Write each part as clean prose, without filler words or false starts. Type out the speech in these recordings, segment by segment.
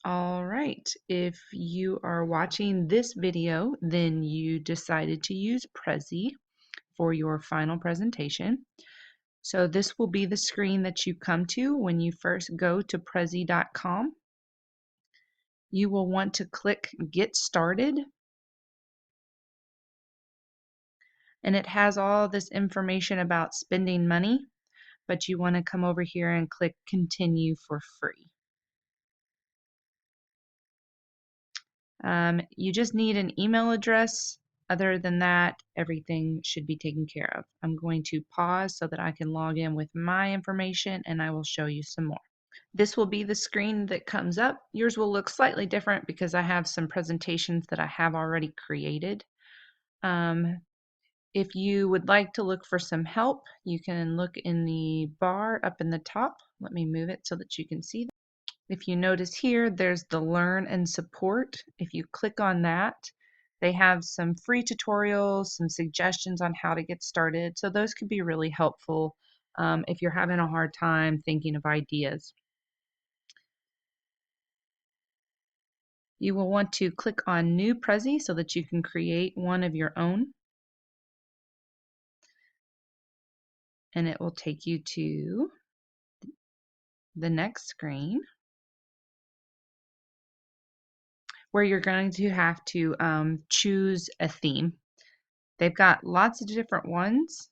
All right, if you are watching this video, then you decided to use Prezi for your final presentation. So this will be the screen that you come to when you first go to Prezi.com. You will want to click Get Started, and it has all this information about spending money, but you want to come over here and click Continue for free. You just need an email address. Other than that, everything should be taken care of. I'm going to pause so that I can log in with my information and I will show you some more. This will be the screen that comes up. Yours will look slightly different because I have some presentations that I have already created. If you would like to look for some help, you can look in the bar up in the top. Let me move it so that you can see. If you notice here, there's the Learn and Support. If you click on that, they have some free tutorials, some suggestions on how to get started. So those could be really helpful if you're having a hard time thinking of ideas. You will want to click on New Prezi so that you can create one of your own. And it will take you to the next screen, where you're going to have to choose a theme. They've got lots of different ones.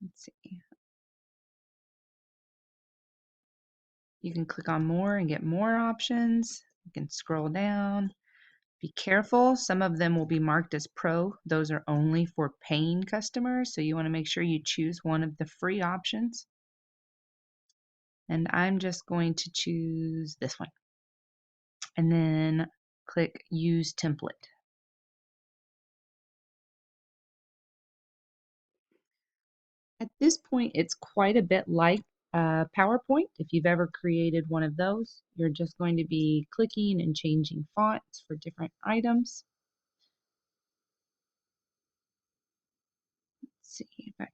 Let's see. You can click on more and get more options. You can scroll down. Be careful, some of them will be marked as pro. Those are only for paying customers, so you want to make sure you choose one of the free options. And I'm just going to choose this one. And then click Use Template. At this point, it's quite a bit like PowerPoint. If you've ever created one of those, you're just going to be clicking and changing fonts for different items. Let's see if I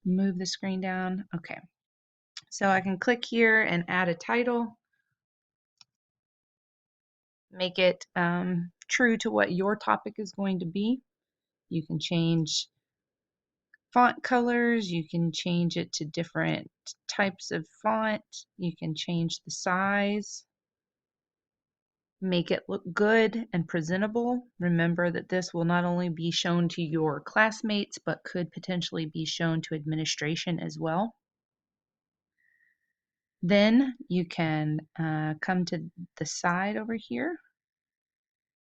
can move the screen down. Okay, so I can click here and add a title. Make it true to what your topic is going to be. You can change font colors, you can change it to different types of font, you can change the size, make it look good and presentable. Remember that this will not only be shown to your classmates, but could potentially be shown to administration as well. Then you can come to the side over here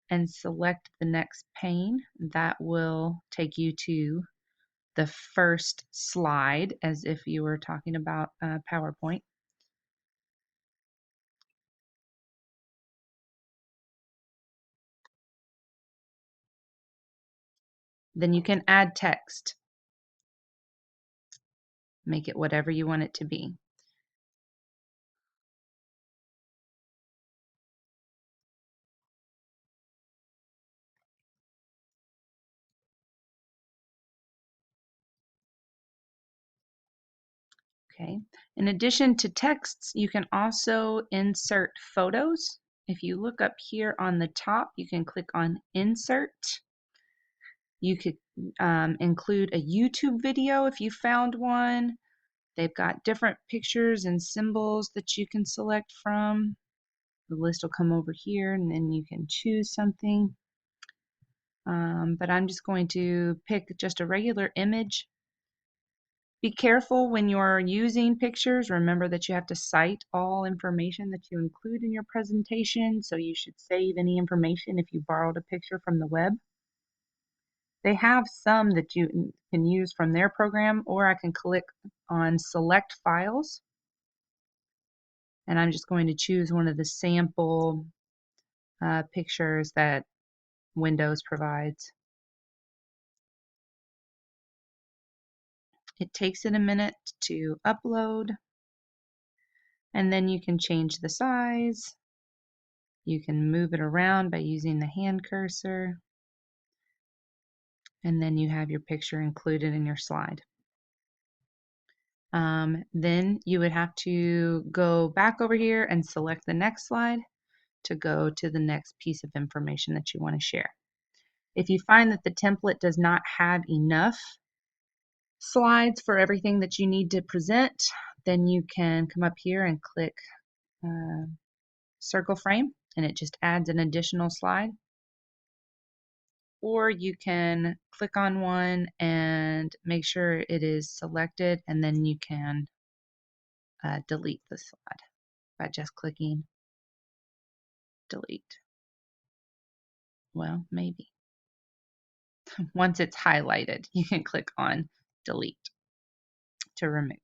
and select the next pane. That will take you to the first slide, as if you were talking about PowerPoint. Then you can add text. Make it whatever you want it to be. Okay. In addition to texts, you can also insert photos. If you look up here on the top, you can click on Insert. You could include a YouTube video if you found one. They've got different pictures and symbols that you can select from. The list will come over here and then you can choose something. But I'm just going to pick just a regular image. Be careful when you're using pictures. Remember that you have to cite all information that you include in your presentation, so you should save any information if you borrowed a picture from the web. They have some that you can use from their program, or I can click on Select Files, and I'm just going to choose one of the sample pictures that Windows provides. It takes it a minute to upload, and then you can change the size. You can move it around by using the hand cursor, and then you have your picture included in your slide. Then you would have to go back over here and select the next slide to go to the next piece of information that you want to share. If you find that the template does not have enough slides for everything that you need to present, then you can come up here and click circle frame, and it just adds an additional slide. Or you can click on one and make sure it is selected, and then you can delete the slide by just clicking delete. Well, maybe. Once it's highlighted, you can click on delete to remove.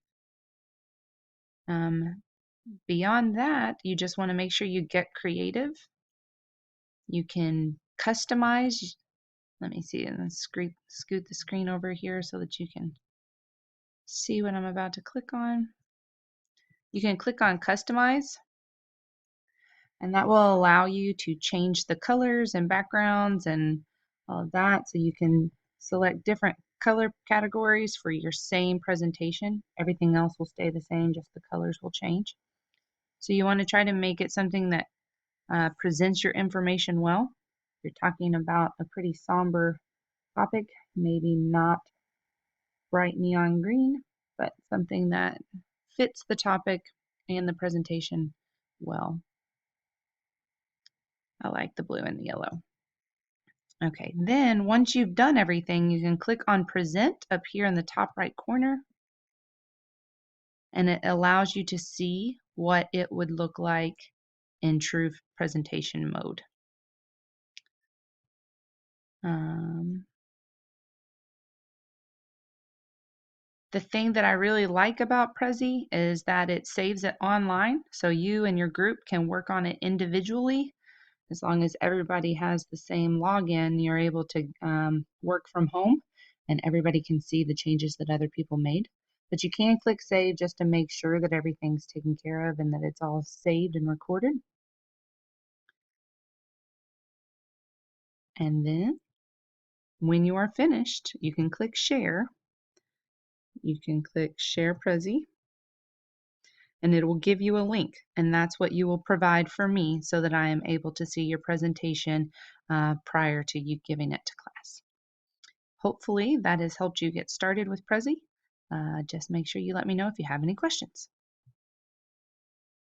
Beyond that, you just want to make sure you get creative. You can customize. Let me see, and then scoot the screen over here so that you can see what I'm about to click on. You can click on customize, and that will allow you to change the colors and backgrounds and all of that, so you can select different color categories for your same presentation. Everything else will stay the same, just the colors will change. So you want to try to make it something that presents your information well. You're talking about a pretty somber topic, maybe not bright neon green, but something that fits the topic and the presentation well. I like the blue and the yellow. Okay, then once you've done everything, you can click on present up here in the top right corner, and it allows you to see what it would look like in true presentation mode. The thing that I really like about Prezi is that it saves it online, so you and your group can work on it individually. As long as everybody has the same login, you're able to work from home, and everybody can see the changes that other people made. But you can click save just to make sure that everything's taken care of and that it's all saved and recorded. And then when you are finished, you can click share. You can click share Prezi, and it will give you a link, and that's what you will provide for me so that I am able to see your presentation prior to you giving it to class. Hopefully that has helped you get started with Prezi. Just make sure you let me know if you have any questions.